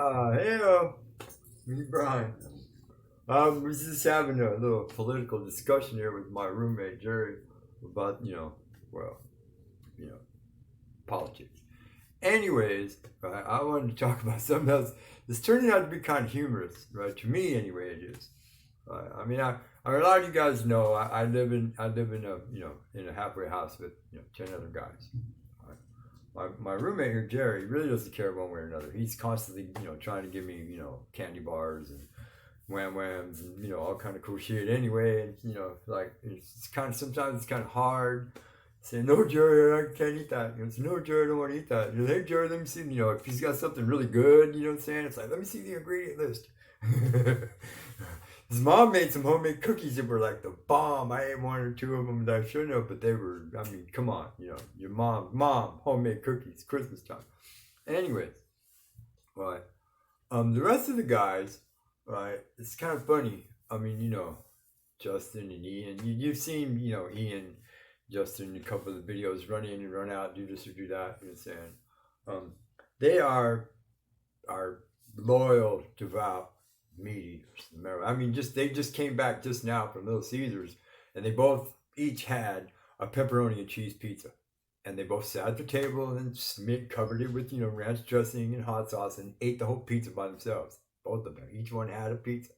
Hey, me, Brian. We're just having a little political discussion here with my roommate Jerry about, well, you know, politics. Anyways, right, I wanted to talk about something else. It's turning out to be kind of humorous, right? To me, anyway, it is. A lot of you guys know I live in a in a halfway house with 10 other guys. Right? My roommate here, Jerry, really doesn't care one way or another. He's constantly trying to give me candy bars and wham whams and all kind of cool shit. Anyway, and like it's kind of sometimes it's kind of hard. Say no, Jerry, I can't eat that. It's no, Jerry, I don't want to eat that. Hey, Jerry, let me see. If he's got something really good, you know what I'm saying? It's like let me see the ingredient list. His mom made some homemade cookies that were like the bomb. I ate one or two of them that I shouldn't have, but they were. I mean, come on, your mom, homemade cookies, Christmas time. Anyways, right. The rest of the guys, right? It's kind of funny. I mean, Justin and Ian. You've seen, Ian, Justin, a couple of the videos, run in and run out, do this or do that. You know what I'm saying? They are loyal, devout meat eaters. I mean, they just came back just now from Little Caesars, and they both each had a pepperoni and cheese pizza, and they both sat at the table and covered it with ranch dressing and hot sauce, and ate the whole pizza by themselves. Both of them, each one had a pizza,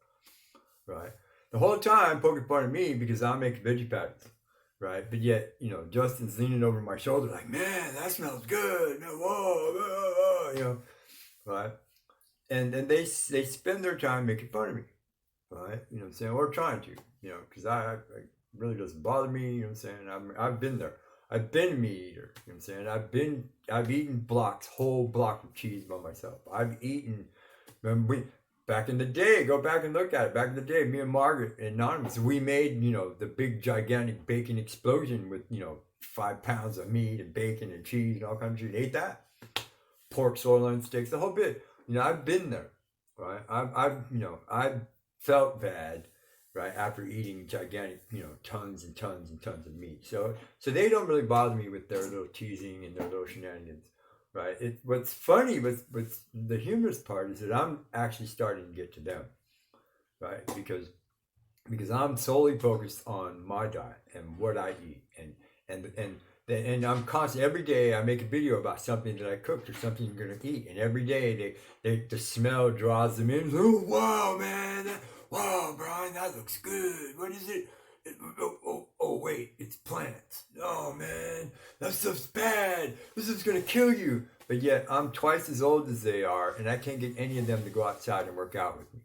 right? The whole time poking fun at me because I make veggie patties, right? But yet, Justin's leaning over my shoulder like, man, that smells good. Man, whoa, whoa, whoa, right? And then they spend their time making fun of me, right? You know what I'm saying? Or trying to, because I it really doesn't bother me. You know what I'm saying? I've been there. I've been a meat eater. You know what I'm saying? I've eaten whole block of cheese by myself. I've eaten. Back in the day, go back and look at it. Back in the day, me and Margaret and Anonymous, we made the big gigantic bacon explosion with 5 pounds of meat and bacon and cheese and all kinds of shit. Ate that pork, sirloin steaks, the whole bit. I've been there, right? I've felt bad, right, after eating gigantic, tons and tons and tons of meat. So they don't really bother me with their little teasing and their little shenanigans, right? What's funny, what's the humorous part is that I'm actually starting to get to them, right? Because I'm solely focused on my diet and what I eat, and I'm constantly every day I make a video about something that I cooked or something you're gonna eat, and every day the smell draws them in. Oh wow, man! Wow, Brian, that looks good. What is it? Oh, wait, it's plants. Oh man, that stuff's bad. This is gonna kill you. But yet I'm twice as old as they are, and I can't get any of them to go outside and work out with me.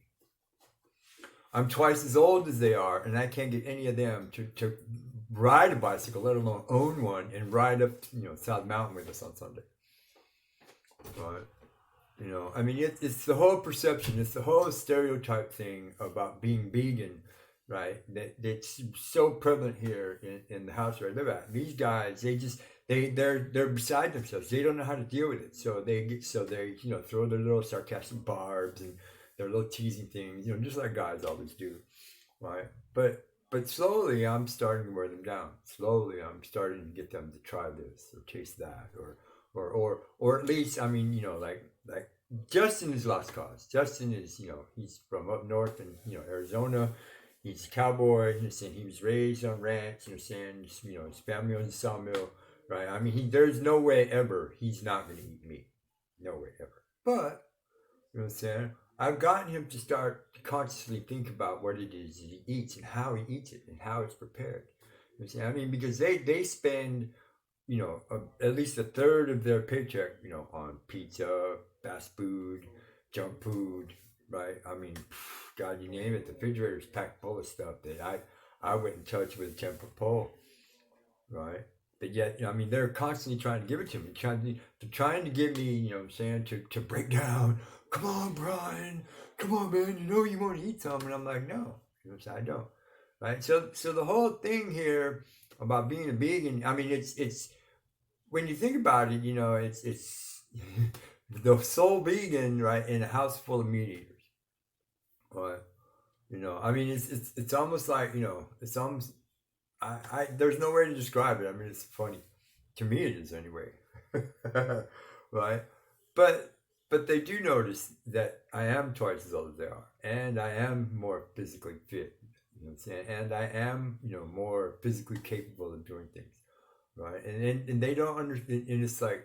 I'm twice as old as they are, and I can't get any of them to ride a bicycle, let alone own one, and ride up, South Mountain with us on Sunday. Right? I mean, it's the whole perception, it's the whole stereotype thing about being vegan, right? That's so prevalent here in the house where I live at. These guys, they're beside themselves. They don't know how to deal with it, so they throw their little sarcastic barbs and their little teasing things, just like guys always do, right? But slowly, I'm starting to wear them down. Slowly, I'm starting to get them to try this or taste that, or at least, I mean, like Justin is lost cause. Justin is, he's from up north in Arizona. He's a cowboy. Saying he was raised on ranch. Saying his family owns a sawmill, right? I mean, there's no way ever he's not going to eat meat. No way ever. But you know what I'm saying? I've gotten him to start to consciously think about what it is that he eats and how he eats it and how it's prepared. You know what I'm saying? I mean, because they spend, at least a third of their paycheck, on pizza, fast food, junk food, right? I mean, God, you name it. The refrigerator's packed full of stuff that I wouldn't touch with a 10-foot pole, right? But yet, I mean, they're constantly trying to give it to me, trying to give me, what I'm saying, to break down. Come on, Brian. Come on, man. You want to eat some, and I'm like, no, I don't. Right. So the whole thing here about being a vegan, I mean, it's when you think about it, it's the sole vegan, right, in a house full of meat eaters. Right. I mean, it's almost like it's almost there's no way to describe it. I mean, it's funny. To me, it is anyway. Right? But but they do notice that I am twice as old as they are, and I am more physically fit. You know what I'm saying? And I am, more physically capable of doing things, right? And they don't understand. And it's like,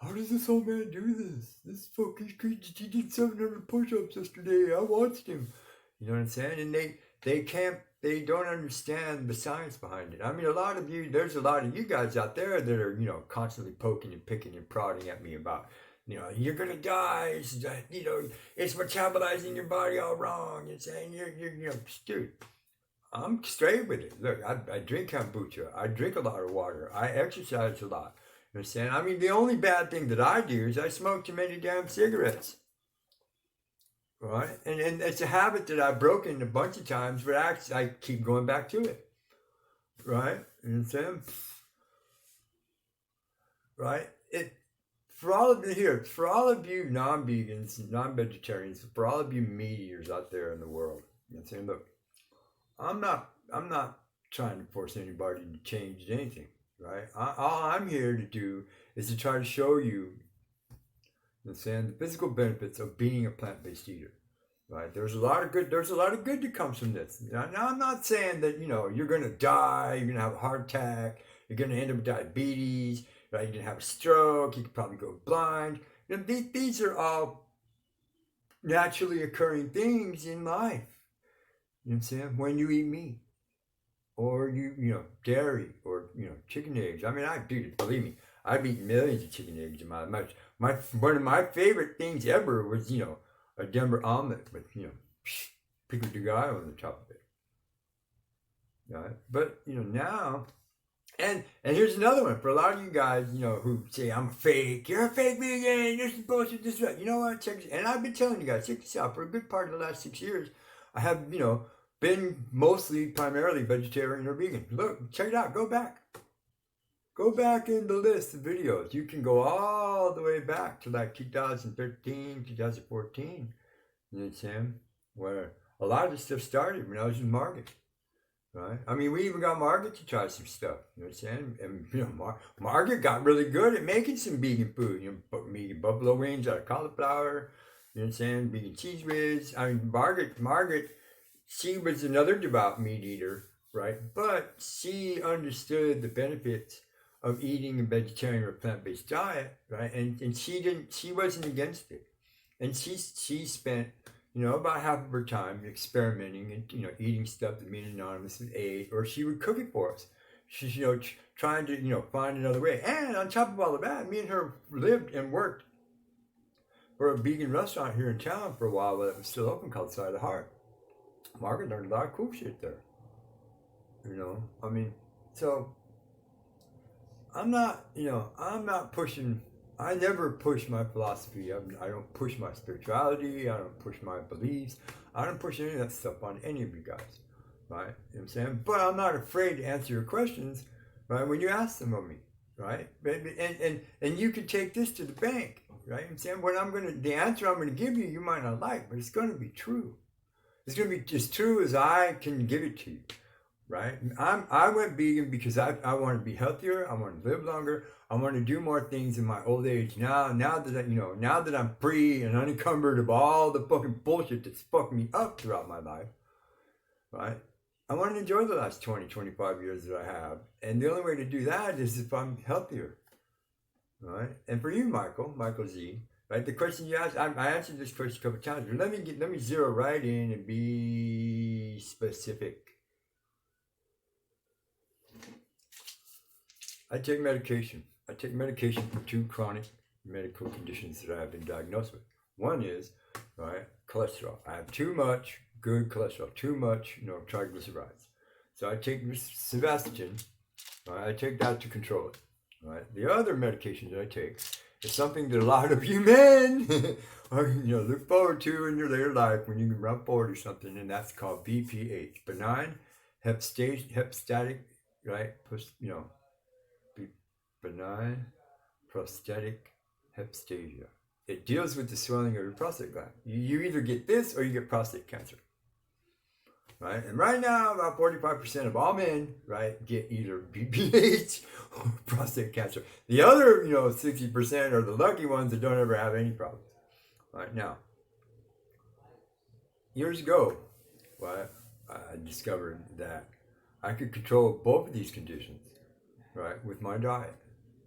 how does this old man do this? This fucking creature, he did 700 push-ups yesterday. I watched him. You know what I'm saying? And they don't understand the science behind it. I mean, there's a lot of you guys out there that are, constantly poking and picking and prodding at me about, you're gonna die. It's metabolizing your body all wrong. It's saying dude, I'm straight with it. Look, I drink kombucha. I drink a lot of water. I exercise a lot. You know what I'm saying? I mean, the only bad thing that I do is I smoke too many damn cigarettes. Right? And it's a habit that I've broken a bunch of times, but actually I keep going back to it. Right? You know what I'm saying? Right? For all of you non-vegans, non-vegetarians, for all of you meat eaters out there in the world, you know what I'm saying? Look, I'm not trying to force anybody to change anything, right? All I'm here to do is to try to show you, I'm saying, the physical benefits of being a plant-based eater. Right? There's a lot of good. There's a lot of good that comes from this. Now, I'm not saying that you're gonna die. You're gonna have a heart attack. You're gonna end up with diabetes. Right? You're gonna have a stroke. You could probably go blind. These are all naturally occurring things in life. You know what I'm saying? When you eat meat, or dairy, or chicken eggs. I mean, dude, believe me, I've eaten millions of chicken eggs in my life. One of my favorite things ever was a Denver omelet with pico de gallo on the top of it. Right? But now, and here's another one for a lot of you guys, who say I'm fake. You're a fake vegan. This is bullshit. This is right. You know what? And I've been telling you guys, check this out. For a good part of the last 6 years, I have been mostly primarily vegetarian or vegan. Look, check it out. Go back. Go back in the list of videos. You can go all the way back to like 2013, 2014. You know what I'm saying? Where a lot of this stuff started when I was in Market. Right? I mean, we even got Margaret to try some stuff. You know what I'm saying? And Margaret got really good at making some vegan food. Vegan buffalo wings out of cauliflower. You know what I'm saying? Vegan cheese whiz. I mean, Margaret, she was another devout meat eater, right? But she understood the benefits of eating a vegetarian or plant-based diet, right? And she wasn't against it. And she spent about half of her time experimenting and eating stuff that me and Anonymous had ate, or she would cook it for us. She's trying to find another way. And on top of all of that, me and her lived and worked for a vegan restaurant here in town for a while that was still open, called Side of the Heart. Margaret learned a lot of cool shit there. I mean, so I'm not pushing. I never push my philosophy. I don't push my spirituality. I don't push my beliefs. I don't push any of that stuff on any of you guys, right? You know what I'm saying? But I'm not afraid to answer your questions, right? When you ask them of me, right? And you can take this to the bank, right? You know what I'm saying? The answer I'm gonna give you, you might not like, but it's gonna be true. It's gonna be as true as I can give it to you. Right? I went vegan because I want to be healthier. I want to live longer. I want to do more things in my old age. Now that I'm free and unencumbered of all the fucking bullshit that's fucked me up throughout my life, right? I want to enjoy the last 20, 25 years that I have. And the only way to do that is if I'm healthier, right? And for you, Michael Z, right? The question you asked, I answered this question a couple times, but let me zero right in and be specific. I take medication. I take medication for 2 chronic medical conditions that I have been diagnosed with. One is, right, cholesterol. I have too much good cholesterol, too much, triglycerides. So I take Sebastian. Right, I take that to control it. Right. The other medication that I take is something that a lot of you men, look forward to in your later life when you can run forward or something, and that's called BPH, benign hepatic, right? Benign prostatic hyperplasia. It deals with the swelling of your prostate gland. You either get this or you get prostate cancer. right? And right now, about 45% of all men, right, get either BPH or prostate cancer. The other, 60% are the lucky ones that don't ever have any problems. Right now, years ago, right, I discovered that I could control both of these conditions, right, with my diet.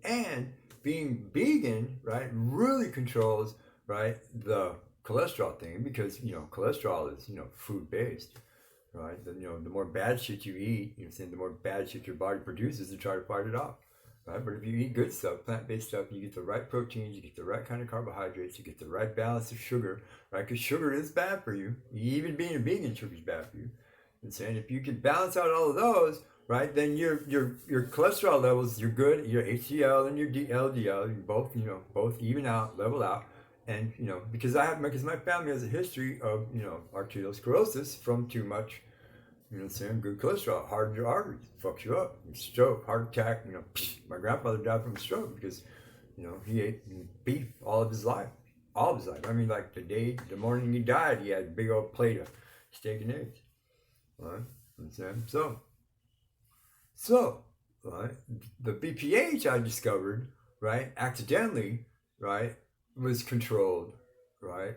And being vegan, right, really controls, right, the cholesterol thing because, cholesterol is, food based, right? The more bad shit you eat, the more bad shit your body produces to try to fight it off, right? But if you eat good stuff, plant-based stuff, you get the right proteins, you get the right kind of carbohydrates, you get the right balance of sugar, right? Because sugar is bad for you. Even being a vegan, sugar is bad for you. And saying if you can balance out all of those, right, then your cholesterol levels, you're good. Your HDL and your LDL, you both even out, level out. And because my family has a history of arteriosclerosis from too much, good cholesterol, hardened your arteries, fucks you up, stroke, heart attack. My grandfather died from a stroke because he ate beef all of his life, I mean, like the morning he died, he had a big old plate of steak and eggs, right? So, right, the BPH I discovered, right, accidentally, right, was controlled, right,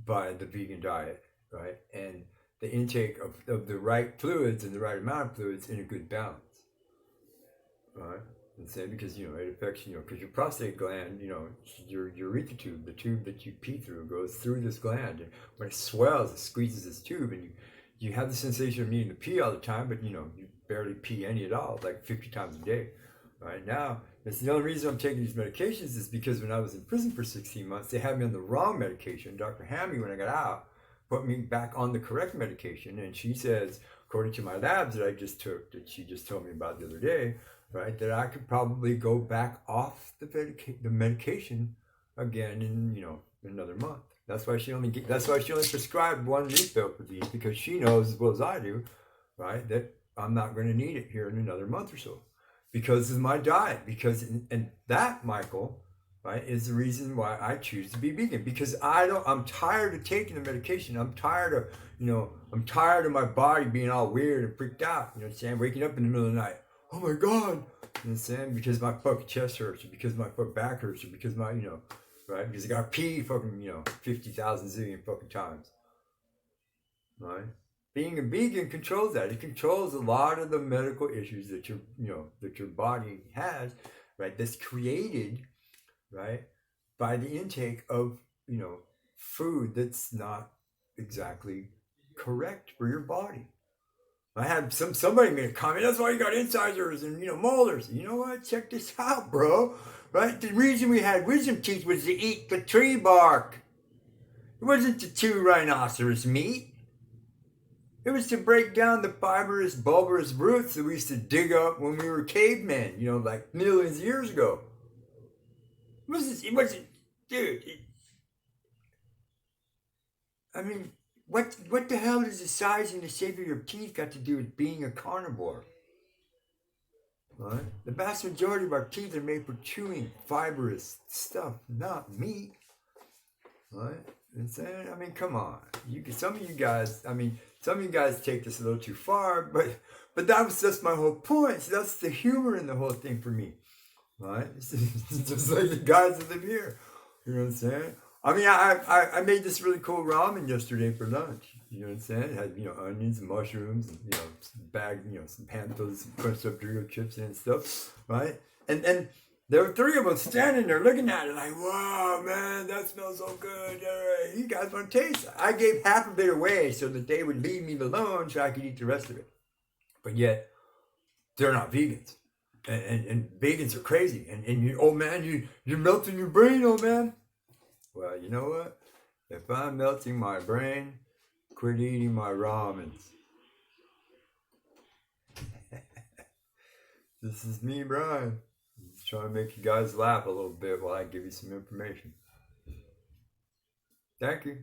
by the vegan diet, right, and the intake of the right fluids and the right amount of fluids in a good balance, right? And say because it affects because your prostate gland, your urethra tube, the tube that you pee through, goes through this gland, and when it swells, it squeezes this tube, and you have the sensation of needing to pee all the time, but you barely pee any at all, like 50 times a day. Right now, it's the only reason I'm taking these medications is because when I was in prison for 16 months, they had me on the wrong medication. Dr. Hammy, when I got out, put me back on the correct medication, and she says, according to my labs that I just took, that she just told me about the other day, right, that I could probably go back off the medication again in another month. That's why she only prescribed one refill for these, because she knows as well as I do, right, that I'm not going to need it here in another month or so because of my diet. And that, Michael, right, is the reason why I choose to be vegan, because I'm tired of taking the medication. I'm tired of my body being all weird and freaked out. Waking up in the middle of the night. Oh my God. Because my fucking chest hurts, or because my fucking back hurts, or because my, right, because I got pee fucking, 50,000 zillion fucking times. Right? Being a vegan controls that. It controls a lot of the medical issues that your body has, right? That's created, right, by the intake of food that's not exactly correct for your body. I had somebody made a comment. That's why you got incisors and molars. You know what? Check this out, bro. Right? The reason we had wisdom teeth was to eat the tree bark. It wasn't to chew rhinoceros meat. It was to break down the fibrous, bulbous roots that we used to dig up when we were cavemen, like millions of years ago. It wasn't, dude. I mean, what the hell does the size and the shape of your teeth got to do with being a carnivore? Right? The vast majority of our teeth are made for chewing fibrous stuff, not meat. Right? I mean, come on. Some of you guys take this a little too far, but that was just my whole point. So that's the humor in the whole thing for me. Right? It's just like the guys that live here. You know what I'm saying? I mean, I made this really cool ramen yesterday for lunch. You know what I'm saying? It had, onions and mushrooms and, some handfuls of crunched up Dorito chips and stuff, right? And there were three of us standing there looking at it like, wow, man, that smells so good. You guys want to taste it? I gave half of it away so that they would leave me alone so I could eat the rest of it. But yet, they're not vegans. And vegans are crazy. And you, oh man, you're melting your brain, oh man. Well, you know what? If I'm melting my brain, quit eating my ramens. This is me, Brian. Just trying to make you guys laugh a little bit while I give you some information. Thank you.